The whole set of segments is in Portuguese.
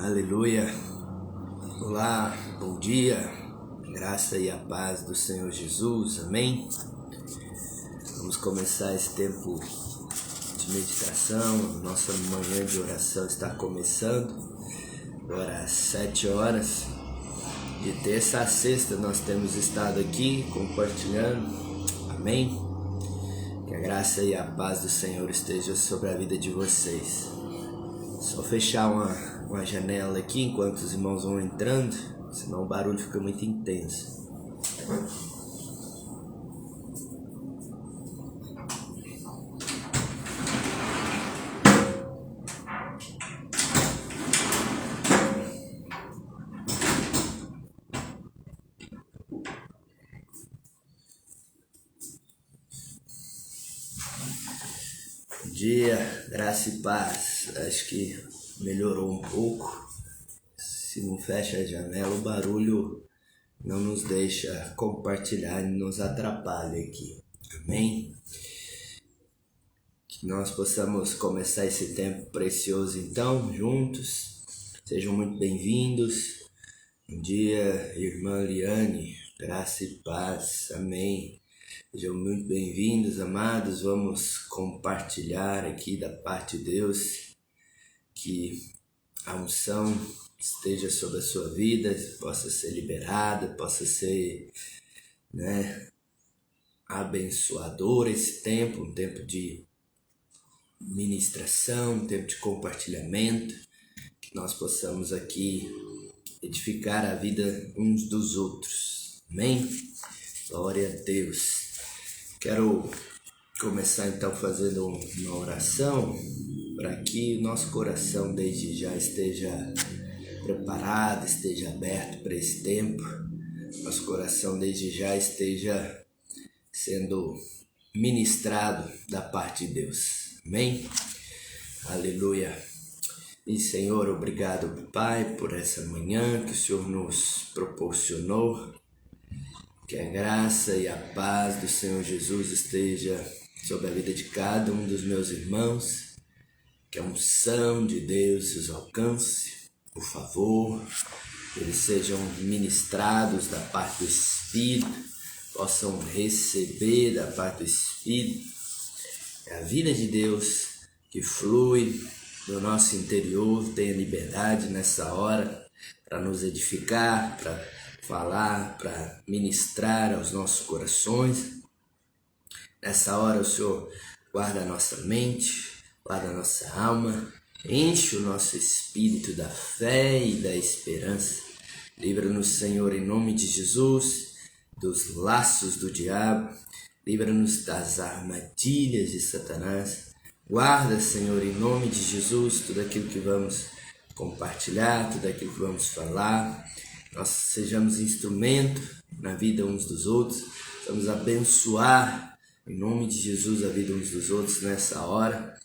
Aleluia. Olá, bom dia. Graça e a paz do Senhor Jesus. Amém. Vamos começar esse tempo de meditação. Nossa manhã de oração está começando. Agora às 7 horas. De terça a sexta nós temos estado aqui compartilhando. Amém. Que a graça e a paz do Senhor esteja sobre a vida de vocês. Só fechar uma janela aqui enquanto os irmãos vão entrando, senão o barulho fica muito intenso. Bom dia, graça e paz. Acho que melhorou um pouco. Se não fecha a janela, o barulho não nos deixa compartilhar e nos atrapalha aqui. Amém? Que nós possamos começar esse tempo precioso então, juntos. Sejam muito bem-vindos. Bom dia, irmã Liane. Graça e paz. Amém. Sejam muito bem-vindos, amados. Vamos compartilhar aqui da parte de Deus. Que a unção esteja sobre a sua vida, possa ser liberada, possa ser, abençoador esse tempo, um tempo de ministração, um tempo de compartilhamento, que nós possamos aqui edificar a vida uns dos outros. Amém? Glória a Deus. Quero começar então fazendo uma oração para que o nosso coração desde já esteja preparado, esteja aberto para esse tempo. Nosso coração desde já esteja sendo ministrado da parte de Deus. Amém? Aleluia. E Senhor, obrigado, Pai, por essa manhã que o Senhor nos proporcionou. Que a graça e a paz do Senhor Jesus esteja sobre a vida de cada um dos meus irmãos. Que a unção de Deus os alcance, por favor, que eles sejam ministrados da parte do Espírito, possam receber da parte do Espírito. É a vida de Deus que flui no nosso interior, tenha liberdade nessa hora para nos edificar, para falar, para ministrar aos nossos corações. Nessa hora o Senhor guarda a nossa mente, guarda a nossa alma, enche o nosso espírito da fé e da esperança. Livra-nos, Senhor, em nome de Jesus, dos laços do diabo. Livra-nos das armadilhas de Satanás. Guarda, Senhor, em nome de Jesus, tudo aquilo que vamos compartilhar, tudo aquilo que vamos falar. Nós sejamos instrumento na vida uns dos outros. Vamos abençoar, em nome de Jesus, a vida uns dos outros nessa hora.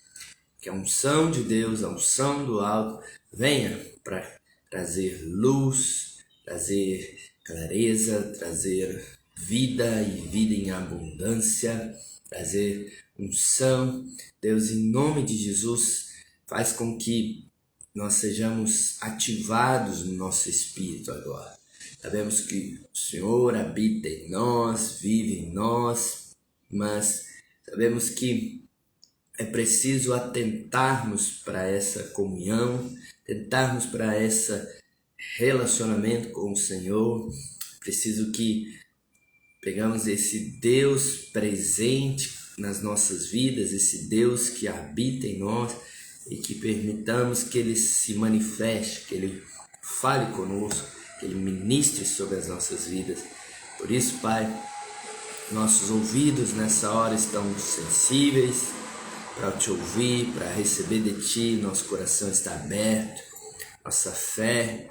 Que a unção de Deus, a unção do alto, venha para trazer luz, trazer clareza, trazer vida e vida em abundância, trazer unção. Deus, em nome de Jesus, faz com que nós sejamos ativados no nosso espírito agora. Sabemos que o Senhor habita em nós, vive em nós, mas sabemos que é preciso atentarmos para essa comunhão, atentarmos para esse relacionamento com o Senhor. Preciso que pegamos esse Deus presente nas nossas vidas, esse Deus que habita em nós e que permitamos que Ele se manifeste, que Ele fale conosco, que Ele ministre sobre as nossas vidas. Por isso, Pai, nossos ouvidos nessa hora estão sensíveis para te ouvir, para receber de Ti. Nosso coração está aberto, nossa fé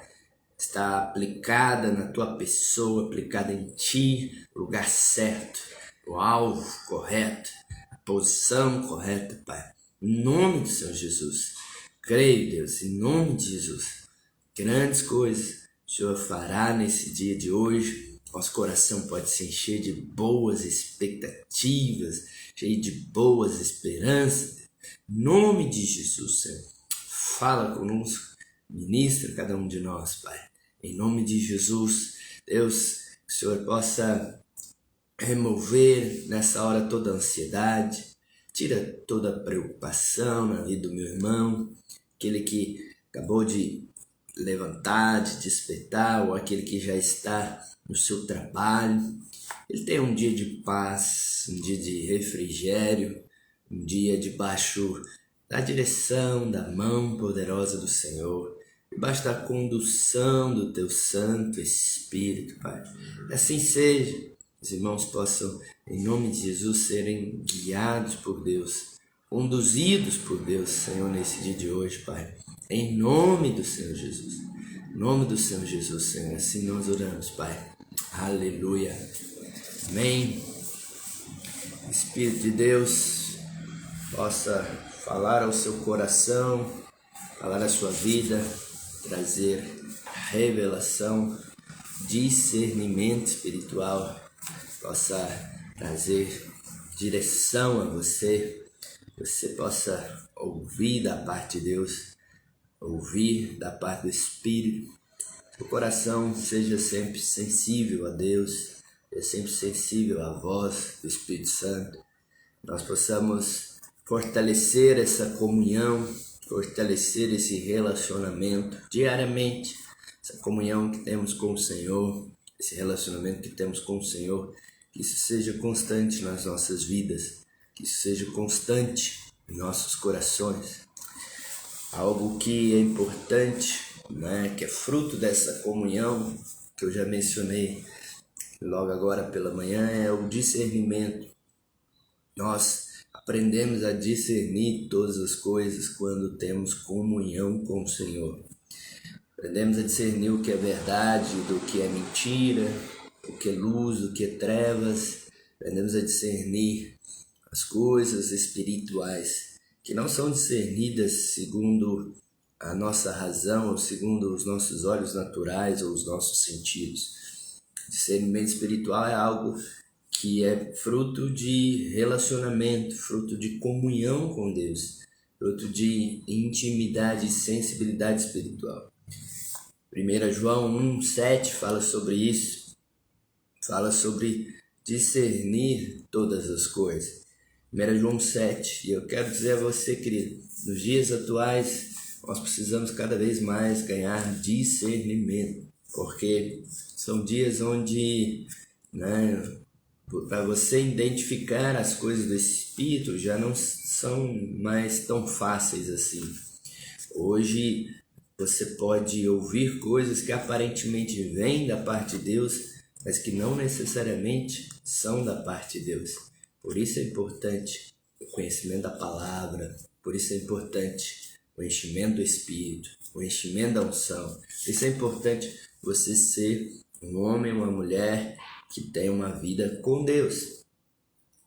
está aplicada na Tua pessoa, aplicada em Ti, no lugar certo, no alvo correto, a posição correta, Pai. Em nome do Senhor Jesus, creio, Deus, em nome de Jesus, grandes coisas o Senhor fará nesse dia de hoje. Nosso coração pode se encher de boas expectativas, cheio de boas esperanças. Em nome de Jesus, Senhor, fala conosco, Ministra cada um de nós, Pai. Em nome de Jesus, Deus, que o Senhor possa remover nessa hora toda a ansiedade, tira toda a preocupação na vida do meu irmão, aquele que acabou de levantar, de despertar, ou aquele que já está no seu trabalho. Ele tem um dia de paz, um dia de refrigério, um dia debaixo da direção, da mão poderosa do Senhor, debaixo da condução do Teu Santo Espírito, Pai. Assim seja, os irmãos possam, em nome de Jesus, serem guiados por Deus, conduzidos por Deus, Senhor, nesse dia de hoje, Pai. Em nome do Senhor Jesus. Em nome do Senhor Jesus, Senhor. Assim nós oramos, Pai. Aleluia. Amém. Espírito de Deus possa falar ao seu coração, falar à sua vida, trazer revelação, discernimento espiritual, possa trazer direção a você, você possa ouvir da parte de Deus, ouvir da parte do Espírito. O coração seja sempre sensível a Deus, seja sempre sensível à voz do Espírito Santo. Nós possamos fortalecer essa comunhão, fortalecer esse relacionamento diariamente, essa comunhão que temos com o Senhor, esse relacionamento que temos com o Senhor, que isso seja constante nas nossas vidas, que isso seja constante em nossos corações. Algo que é importante, né, que é fruto dessa comunhão, que eu já mencionei logo agora pela manhã, é o discernimento. Nós aprendemos a discernir todas as coisas quando temos comunhão com o Senhor. Aprendemos a discernir o que é verdade do que é mentira, o que é luz, do que é trevas. Aprendemos a discernir as coisas espirituais que não são discernidas segundo a nossa razão ou segundo os nossos olhos naturais ou os nossos sentidos. Discernimento espiritual é algo que é fruto de relacionamento, fruto de comunhão com Deus, fruto de intimidade e sensibilidade espiritual. 1 João 1,7 fala sobre isso, fala sobre discernir todas as coisas. 1 João 7, e eu quero dizer a você, querido, nos dias atuais nós precisamos cada vez mais ganhar discernimento, porque são dias onde, né, para você identificar as coisas do Espírito já não são mais tão fáceis assim. Hoje você pode ouvir coisas que aparentemente vêm da parte de Deus, mas que não necessariamente são da parte de Deus. Por isso é importante o conhecimento da palavra, por isso é importante o enchimento do Espírito, o enchimento da unção. Por isso é importante você ser um homem, uma mulher que tem uma vida com Deus.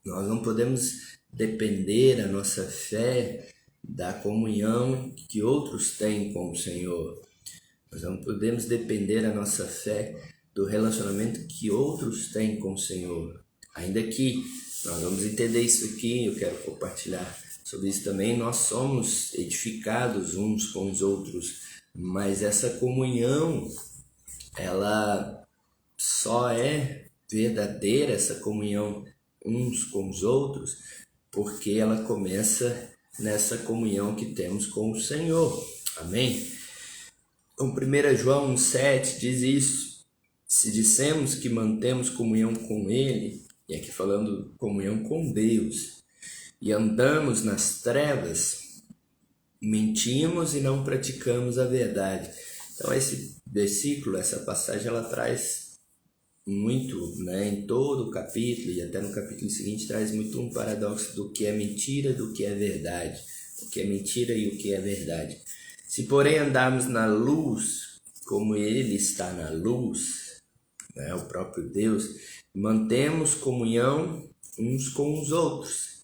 Nós não podemos depender a nossa fé da comunhão que outros têm com o Senhor. Nós não podemos depender a nossa fé do relacionamento que outros têm com o Senhor. Ainda que nós vamos entender isso aqui, eu quero compartilhar sobre isso também. Nós somos edificados uns com os outros, mas essa comunhão, ela só é verdadeira, essa comunhão uns com os outros, porque ela começa nessa comunhão que temos com o Senhor. Amém? Então, 1 João 1,7 diz isso: se dissemos que mantemos comunhão com Ele, e aqui falando comunhão com Deus, e andamos nas trevas, mentimos e não praticamos a verdade. Então esse versículo, essa passagem, ela traz muito, né, em todo o capítulo e até no capítulo seguinte, traz muito um paradoxo do que é mentira, do que é verdade, o que é mentira e o que é verdade. Se porém andarmos na luz, como Ele está na luz, né, o próprio Deus, mantemos comunhão uns com os outros.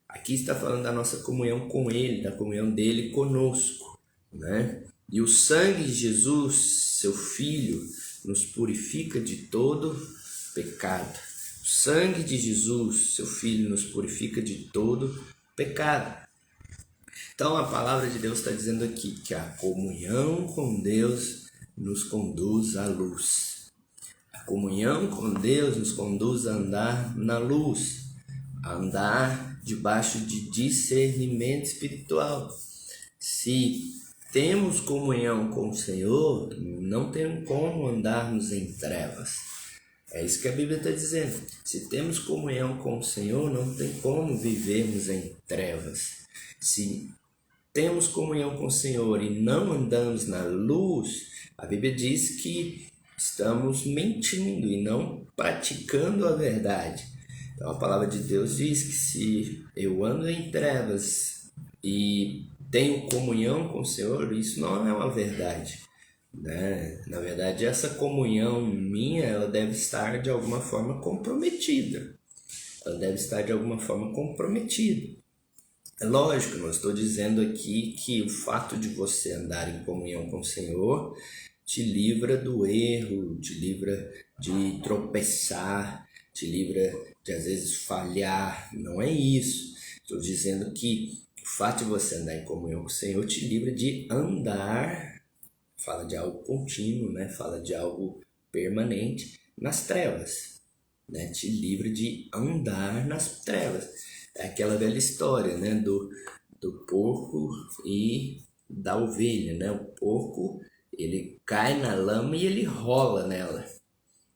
Aqui está falando da nossa comunhão com Ele, da comunhão dele conosco, né? E o sangue de Jesus, seu Filho, nos purifica de todo pecado. O sangue de Jesus, seu Filho, nos purifica de todo pecado. Então a palavra de Deus está dizendo aqui que a comunhão com Deus nos conduz à luz. A comunhão com Deus nos conduz a andar na luz, a andar debaixo de discernimento espiritual. Se temos comunhão com o Senhor, não tem como andarmos em trevas. É isso que a Bíblia está dizendo. Se temos comunhão com o Senhor, não tem como vivermos em trevas. Se temos comunhão com o Senhor e não andamos na luz, a Bíblia diz que estamos mentindo e não praticando a verdade. Então a palavra de Deus diz que se eu ando em trevas e tenho comunhão com o Senhor, isso não é uma verdade, né? Na verdade, essa comunhão minha, ela deve estar de alguma forma comprometida. Ela deve estar de alguma forma comprometida. É lógico, não estou dizendo aqui que o fato de você andar em comunhão com o Senhor te livra do erro, te livra de tropeçar, te livra de às vezes falhar. Não é isso. Estou dizendo que o fato de você andar em comunhão com o Senhor te livra de andar, fala de algo contínuo, né? Fala de algo permanente nas trevas, né? Te livra de andar nas trevas. É aquela velha história, né? Do porco e da ovelha, né? O porco, ele cai na lama e ele rola nela.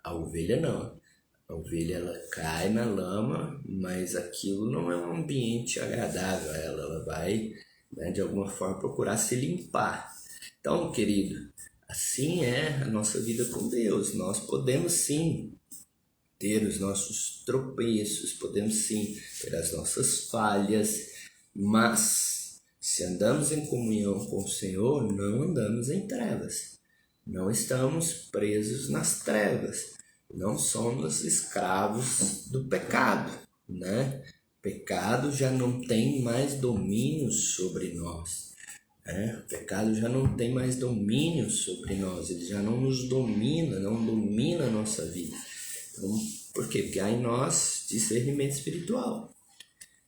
A ovelha não. A ovelha, ela cai na lama, mas aquilo não é um ambiente agradável a ela. Ela vai, né, de alguma forma, procurar se limpar. Então, querido, assim é a nossa vida com Deus. Nós podemos sim ter os nossos tropeços, podemos sim ter as nossas falhas, mas se andamos em comunhão com o Senhor, não andamos em trevas. Não estamos presos nas trevas. Não somos escravos do pecado, né? O pecado já não tem mais domínio sobre nós, né? O pecado já não tem mais domínio sobre nós, ele já não nos domina, não domina a nossa vida. Então, por quê? Porque há em nós discernimento espiritual,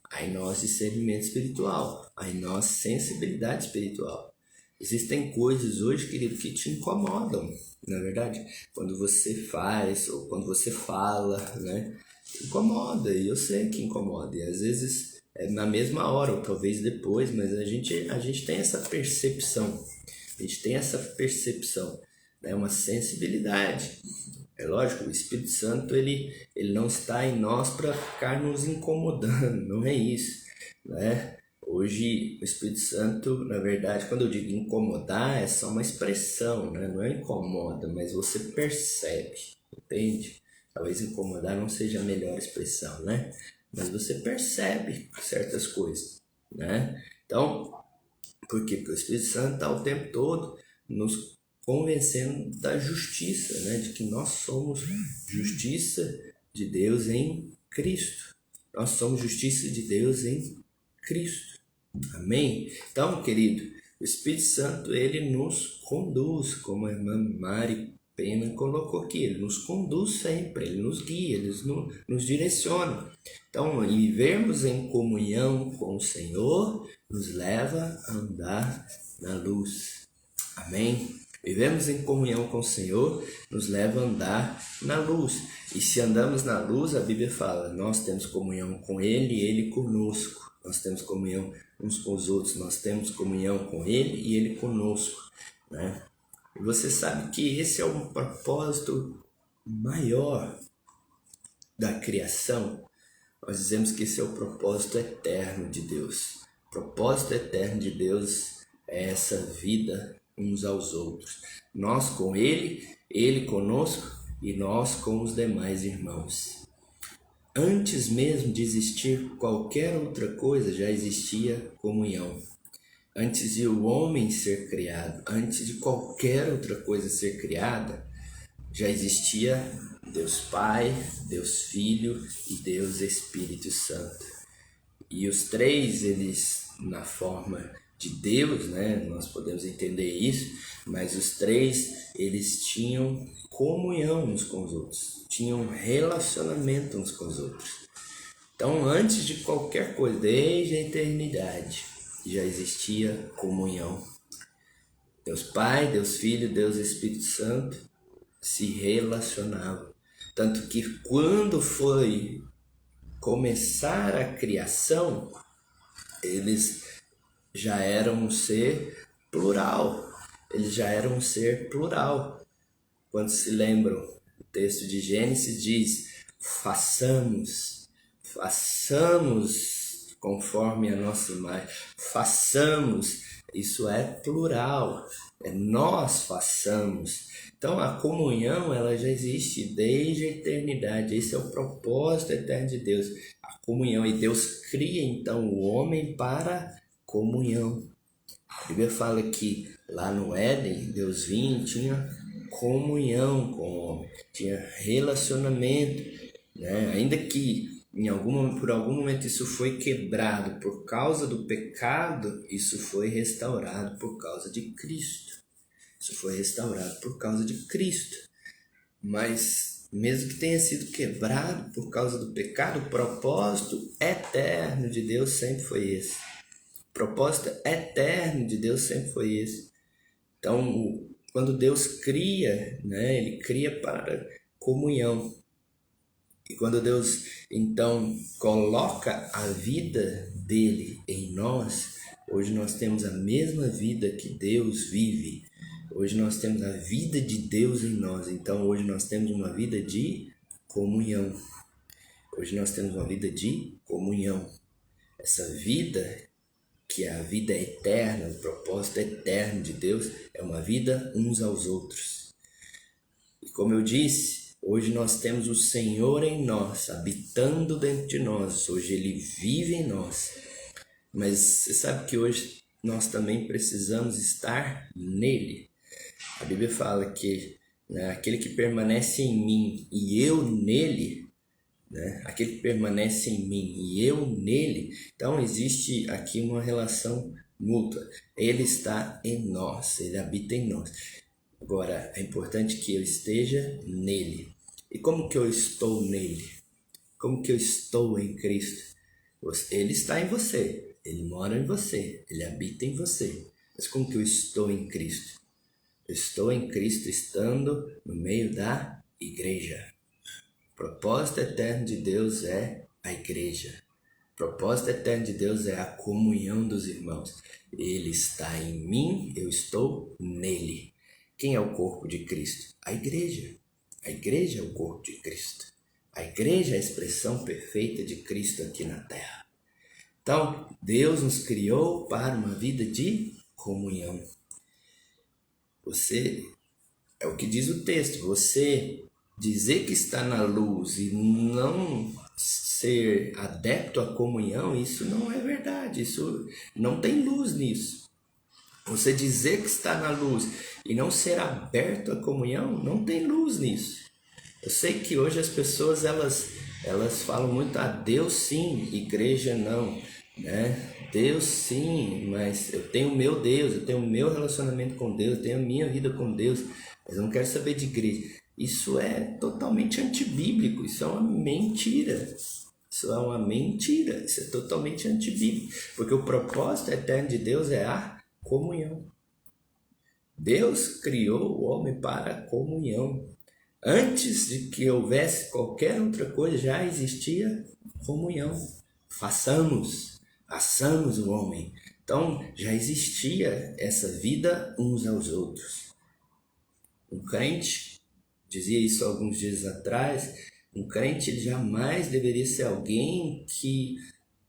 há em nós discernimento espiritual, há em nós sensibilidade espiritual. Existem coisas hoje, querido, que te incomodam, na verdade, quando você faz ou quando você fala, né? Incomoda, e eu sei que incomoda, e às vezes é na mesma hora ou talvez depois, mas a gente tem essa percepção, né? Uma sensibilidade. É lógico, o Espírito Santo ele não está em nós para ficar nos incomodando, não é isso, né? Hoje, o Espírito Santo, na verdade, quando eu digo incomodar, é só uma expressão, né? Não é incomoda, mas você percebe, entende? Talvez incomodar não seja a melhor expressão, né? Mas você percebe certas coisas, né? Então, por quê? Porque o Espírito Santo está o tempo todo nos convencendo da justiça, né? De que nós somos justiça de Deus em Cristo. Nós somos justiça de Deus em Cristo. Amém? Então, querido, o Espírito Santo, ele nos conduz, como a irmã Mari Pena colocou aqui, ele nos conduz sempre, ele nos guia, ele nos direciona. Então, vivermos em comunhão com o Senhor nos leva a andar na luz. Amém? Vivemos em comunhão com o Senhor nos leva a andar na luz. E se andamos na luz, a Bíblia fala, nós temos comunhão com Ele e Ele conosco. Nós temos comunhão uns com os outros, nós temos comunhão com Ele e Ele conosco, né? E você sabe que esse é um propósito maior da criação. Nós dizemos que esse é o propósito eterno de Deus. O propósito eterno de Deus é essa vida uns aos outros. Nós com Ele, Ele conosco e nós com os demais irmãos. Antes mesmo de existir qualquer outra coisa, já existia comunhão. Antes de o homem ser criado, antes de qualquer outra coisa ser criada, já existia Deus Pai, Deus Filho e Deus Espírito Santo. E os três, eles, na forma de Deus, né, nós podemos entender isso, mas os três, eles tinham comunhão uns com os outros, tinham relacionamento uns com os outros. Então, antes de qualquer coisa, desde a eternidade, já existia comunhão. Deus Pai, Deus Filho, Deus Espírito Santo se relacionavam. Tanto que quando foi começar a criação, eles já eram um ser plural. Eles já eram um ser plural. Quando se lembram, o texto de Gênesis diz: façamos conforme a nossa imagem, façamos, isso é plural, é nós façamos. Então a comunhão, ela já existe desde a eternidade, esse é o propósito eterno de Deus, a comunhão, e Deus cria então o homem para comunhão. A Bíblia fala que lá no Éden, Deus vinha e tinha comunhão com o homem, tinha relacionamento, né? Ainda que por algum momento isso foi quebrado por causa do pecado, isso foi restaurado por causa de Cristo. Isso foi restaurado por causa de Cristo. Mas mesmo que tenha sido quebrado por causa do pecado, o propósito eterno de Deus sempre foi esse. O propósito eterno de Deus sempre foi esse. Então, quando Deus cria, né, Ele cria para comunhão. E quando Deus, então, coloca a vida dele em nós, hoje nós temos a mesma vida que Deus vive. Hoje nós temos a vida de Deus em nós. Então, hoje nós temos uma vida de comunhão. Hoje nós temos uma vida de comunhão. Essa vida, que é a vida eterna, o propósito eterno de Deus, é uma vida uns aos outros. E como eu disse, hoje nós temos o Senhor em nós, habitando dentro de nós. Hoje Ele vive em nós. Mas você sabe que hoje nós também precisamos estar nele. A Bíblia fala que, né, aquele que permanece em mim e eu nele, né, aquele que permanece em mim e eu nele, então existe aqui uma relação mútua. Ele está em nós, Ele habita em nós. Agora, é importante que eu esteja nele. E como que eu estou nele? Como que eu estou em Cristo? Ele está em você, Ele mora em você, Ele habita em você. Mas como que eu estou em Cristo? Eu estou em Cristo estando no meio da igreja. O propósito eterno de Deus é a igreja. O propósito eterno de Deus é a comunhão dos irmãos. Ele está em mim, eu estou nele. Quem é o corpo de Cristo? A igreja. A igreja é o corpo de Cristo. A igreja é a expressão perfeita de Cristo aqui na terra. Então, Deus nos criou para uma vida de comunhão. Você, é o que diz o texto, você dizer que está na luz e não ser adepto à comunhão, isso não é verdade, isso não tem luz nisso. Você dizer que está na luz e não ser aberto à comunhão, não tem luz nisso. Eu sei que hoje as pessoas, elas falam muito, Deus sim, igreja não, né? Deus sim, mas eu tenho o meu Deus, eu tenho o meu relacionamento com Deus, eu tenho a minha vida com Deus, mas eu não quero saber de igreja. Isso é totalmente antibíblico, isso é uma mentira. Isso é uma mentira, isso é totalmente antibíblico, porque o propósito eterno de Deus é a comunhão. Deus criou o homem para a comunhão. Antes de que houvesse qualquer outra coisa, já existia comunhão. Façamos o homem. Então, já existia essa vida uns aos outros. Um crente, dizia isso alguns dias atrás, um crente ele jamais deveria ser alguém que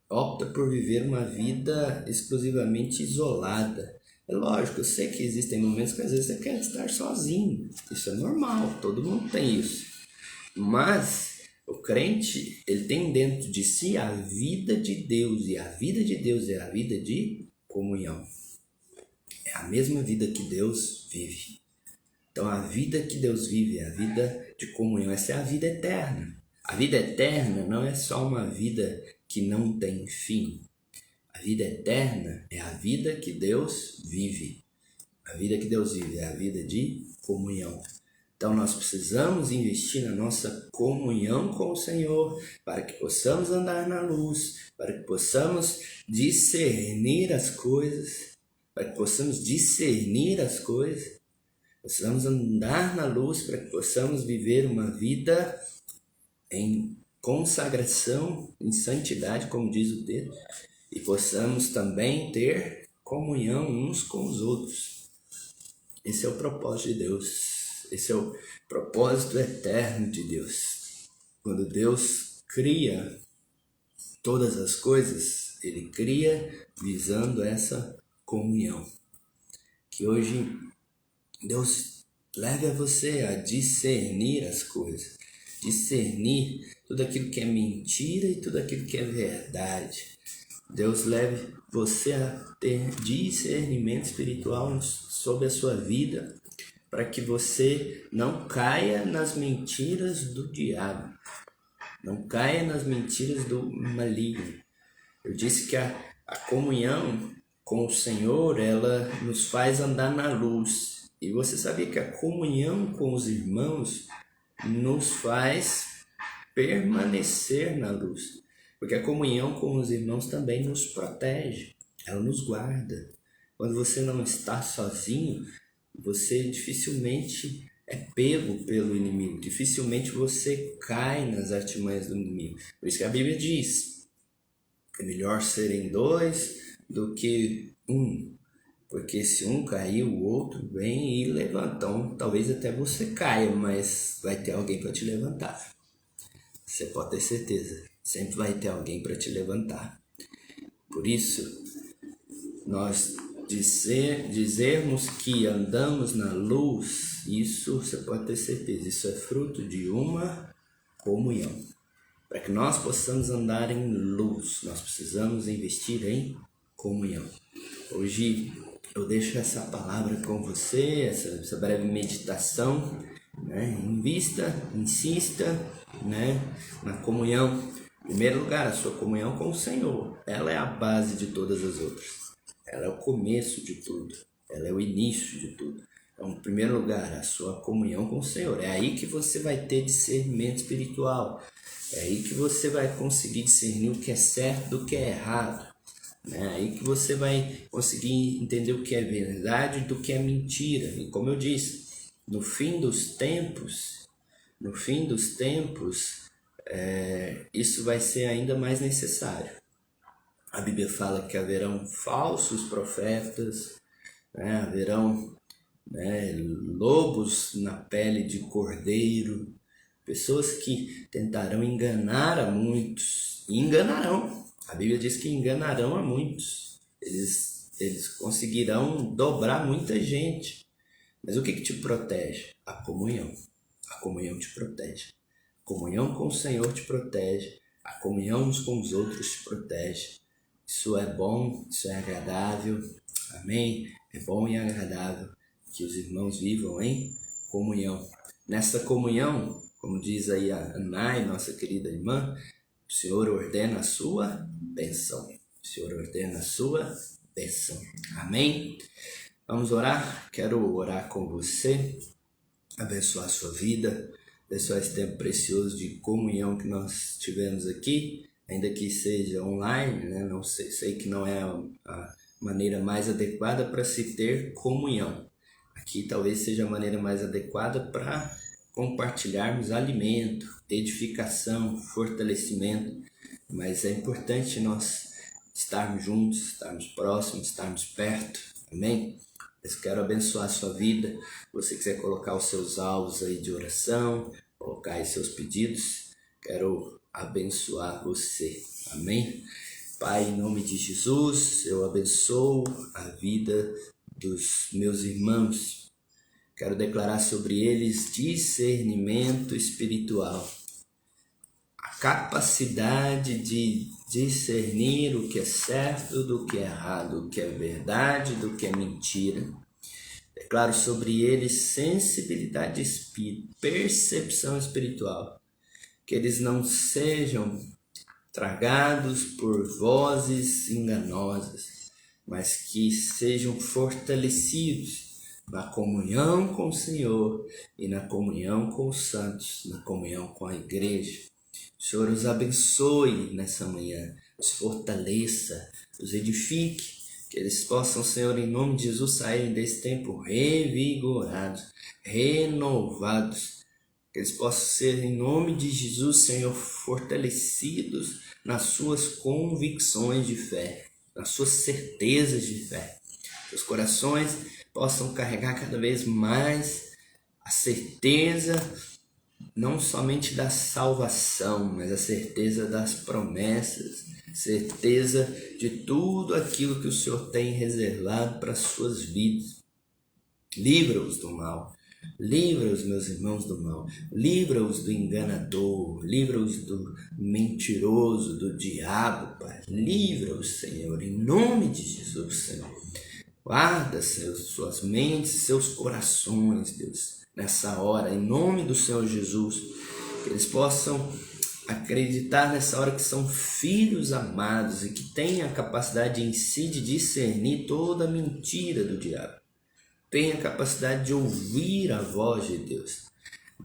opta por viver uma vida exclusivamente isolada. É lógico, eu sei que existem momentos que às vezes você quer estar sozinho. Isso é normal, todo mundo tem isso. Mas o crente, ele tem dentro de si a vida de Deus. E a vida de Deus é a vida de comunhão. É a mesma vida que Deus vive. Então a vida que Deus vive é a vida de comunhão. Essa é a vida eterna. A vida eterna não é só uma vida que não tem fim. A vida eterna é a vida que Deus vive. A vida que Deus vive é a vida de comunhão. Então nós precisamos investir na nossa comunhão com o Senhor para que possamos andar na luz, para que possamos discernir as coisas, Precisamos andar na luz para que possamos viver uma vida em consagração, em santidade, como diz o texto, e possamos também ter comunhão uns com os outros. Esse é o propósito de Deus. Esse é o propósito eterno de Deus. Quando Deus cria todas as coisas, Ele cria visando essa comunhão. Que hoje Deus leve a você a discernir as coisas, discernir tudo aquilo que é mentira e tudo aquilo que é verdade. Deus leve você a ter discernimento espiritual sobre a sua vida, para que você não caia nas mentiras do diabo, não caia nas mentiras do maligno. Eu disse que a comunhão com o Senhor, ela nos faz andar na luz. E você sabia que a comunhão com os irmãos nos faz permanecer na luz. Porque a comunhão com os irmãos também nos protege, ela nos guarda. Quando você não está sozinho, você dificilmente é pego pelo inimigo, dificilmente você cai nas artimanhas do inimigo. Por isso que a Bíblia diz que é melhor serem dois do que um. Porque se um cair, o outro vem e levanta. Então, talvez até você caia, mas vai ter alguém para te levantar. Você pode ter certeza. Sempre vai ter alguém para te levantar. Por isso, nós dizermos que andamos na luz, isso você pode ter certeza. Isso é fruto de uma comunhão. Para que nós possamos andar em luz, nós precisamos investir em comunhão. Hoje eu deixo essa palavra com você, essa breve meditação, né? Insista, né? Na comunhão. Em primeiro lugar, a sua comunhão com o Senhor. Ela é a base de todas as outras. Ela é o começo de tudo. Ela é o início de tudo. Então, em primeiro lugar, a sua comunhão com o Senhor. É aí que você vai ter discernimento espiritual. É aí que você vai conseguir discernir o que é certo do que é errado. É aí que você vai conseguir entender o que é verdade do que é mentira. E como eu disse, no fim dos tempos, isso vai ser ainda mais necessário. A Bíblia fala que haverão falsos profetas, né? Haverão, né, lobos na pele de cordeiro, pessoas que tentarão enganar a muitos, e enganarão. A Bíblia diz que enganarão a muitos. Eles conseguirão dobrar muita gente. Mas o que te protege? A comunhão. A comunhão te protege. A comunhão com o Senhor te protege. A comunhão uns com os outros te protege. Isso é bom, isso é agradável. Amém? É bom e agradável que os irmãos vivam em comunhão. Nessa comunhão, como diz aí a Nai, nossa querida irmã, o Senhor ordena a sua bênção. O Senhor ordena a sua bênção. Amém? Vamos orar? Quero orar com você, abençoar a sua vida, abençoar esse tempo precioso de comunhão que nós tivemos aqui, ainda que seja online, né? Não sei que não é a maneira mais adequada para se ter comunhão. Aqui talvez seja a maneira mais adequada para compartilharmos alimento, edificação, fortalecimento, mas é importante nós estarmos juntos, estarmos próximos, estarmos perto, amém? Eu quero abençoar a sua vida. Você quiser colocar os seus alvos aí de oração, colocar aí seus pedidos, quero abençoar você, amém? Pai, em nome de Jesus, eu abençoo a vida dos meus irmãos. Quero declarar sobre eles discernimento espiritual. A capacidade de discernir o que é certo do que é errado, o que é verdade do que é mentira. Declaro sobre eles sensibilidade de espírito, percepção espiritual. Que eles não sejam tragados por vozes enganosas, mas que sejam fortalecidos na comunhão com o Senhor e na comunhão com os santos, na comunhão com a igreja. O Senhor os abençoe nessa manhã, os fortaleça, os edifique, que eles possam, Senhor, em nome de Jesus, saírem desse tempo revigorados, renovados, que eles possam ser, em nome de Jesus, Senhor, fortalecidos nas suas convicções de fé, nas suas certezas de fé. Que os corações possam carregar cada vez mais a certeza, não somente da salvação, mas a certeza das promessas, certeza de tudo aquilo que o Senhor tem reservado para as suas vidas. Livra-os do mal, livra-os, meus irmãos, do mal, livra-os do enganador, livra-os do mentiroso, do diabo, Pai. Livra-os, Senhor, em nome de Jesus, Senhor. Guarda, Senhor, suas mentes, seus corações, Deus, nessa hora, em nome do Senhor Jesus, que eles possam acreditar nessa hora que são filhos amados e que têm a capacidade em si de discernir toda a mentira do diabo. Tem a capacidade de ouvir a voz de Deus.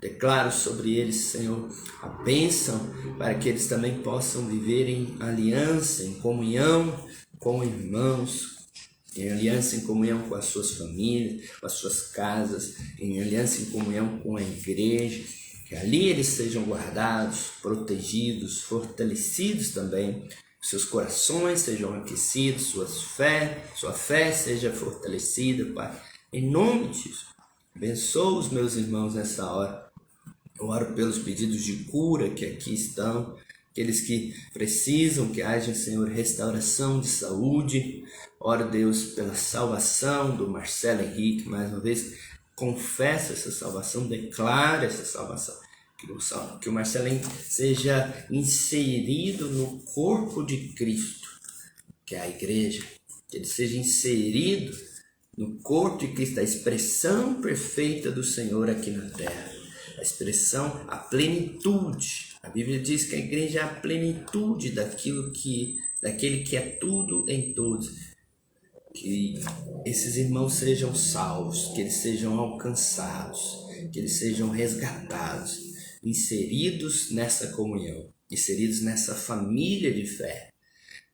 Declaro sobre eles, Senhor, a bênção para que eles também possam viver em aliança, em comunhão com irmãos, em aliança, em comunhão com as suas famílias, com as suas casas, em aliança, em comunhão com a igreja, que ali eles sejam guardados, protegidos, fortalecidos também, seus corações sejam aquecidos, sua fé seja fortalecida, Pai. Em nome disso, abençoa os meus irmãos nessa hora. Eu oro pelos pedidos de cura que aqui estão, aqueles que precisam que haja, Senhor, restauração de saúde. Oro, Deus, pela salvação do Marcelo Henrique, mais uma vez, confessa essa salvação, declara essa salvação. Que o Marcelo Henrique seja inserido no corpo de Cristo, que é a igreja, que ele seja inserido no corpo de Cristo, a expressão perfeita do Senhor aqui na terra, a expressão, a plenitude. A Bíblia diz que a igreja é a plenitude daquele que é tudo em todos. Que esses irmãos sejam salvos, que eles sejam alcançados, que eles sejam resgatados, inseridos nessa comunhão, inseridos nessa família de fé.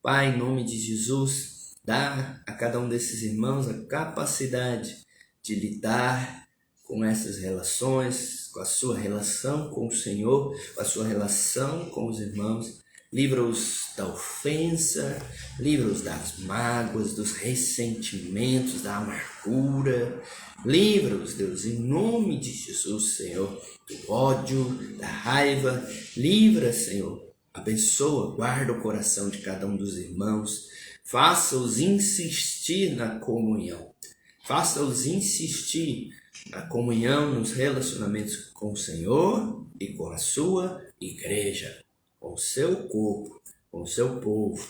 Pai, em nome de Jesus, dá a cada um desses irmãos a capacidade de lidar com essas relações, com a sua relação com o Senhor, com a sua relação com os irmãos. Livra-os da ofensa, livra-os das mágoas, dos ressentimentos, da amargura. Livra-os, Deus, em nome de Jesus, Senhor, do ódio, da raiva. Livra, Senhor, abençoa, guarda o coração de cada um dos irmãos. Faça-os insistir na comunhão. Faça-os insistir na comunhão, nos relacionamentos com o Senhor e com a sua igreja, com o seu corpo, com o seu povo,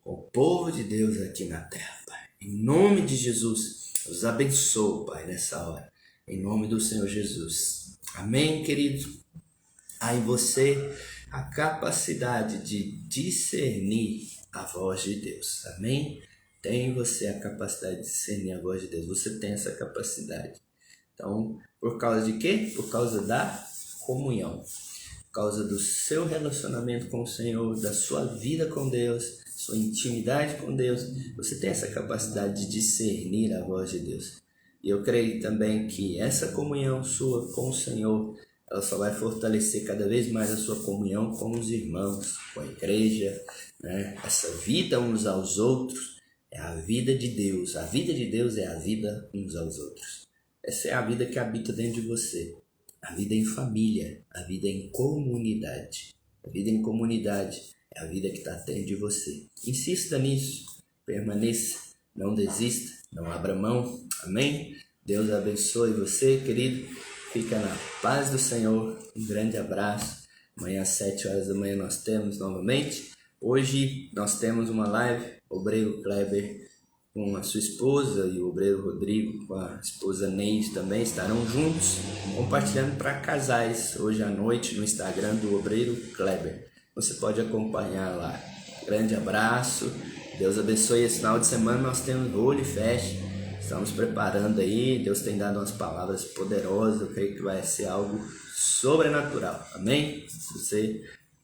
com o povo de Deus aqui na terra, Pai. Em nome de Jesus, os abençoo, Pai, nessa hora. Em nome do Senhor Jesus. Amém, querido? Há em você a capacidade de discernir a voz de Deus. Amém? Tem em você a capacidade de discernir a voz de Deus. Você tem essa capacidade. Então, por causa de quê? Por causa da comunhão. Por causa do seu relacionamento com o Senhor, da sua vida com Deus, sua intimidade com Deus. Você tem essa capacidade de discernir a voz de Deus. E eu creio também que essa comunhão sua com o Senhor, ela só vai fortalecer cada vez mais a sua comunhão com os irmãos, com a igreja, né? Essa vida uns aos outros é a vida de Deus. A vida de Deus é a vida uns aos outros. Essa é a vida que habita dentro de você. A vida em família, a vida em comunidade. A vida em comunidade é a vida que está dentro de você. Insista nisso, permaneça, não desista, não abra mão. Amém? Deus abençoe você, querido. Fica na paz do Senhor. Um grande abraço. Amanhã às 7 horas da manhã nós temos novamente. Hoje nós temos uma live, o obreiro Kleber com a sua esposa e o obreiro Rodrigo com a esposa Neide também estarão juntos compartilhando para casais hoje à noite no Instagram do obreiro Kleber. Você pode acompanhar lá. Grande abraço, Deus abençoe. Esse final de semana nós temos Holy Fest, estamos preparando aí, Deus tem dado umas palavras poderosas, eu creio que vai ser algo sobrenatural, amém?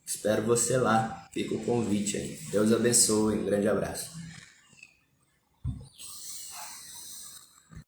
Espero você lá, fica o convite aí. Deus abençoe, um grande abraço.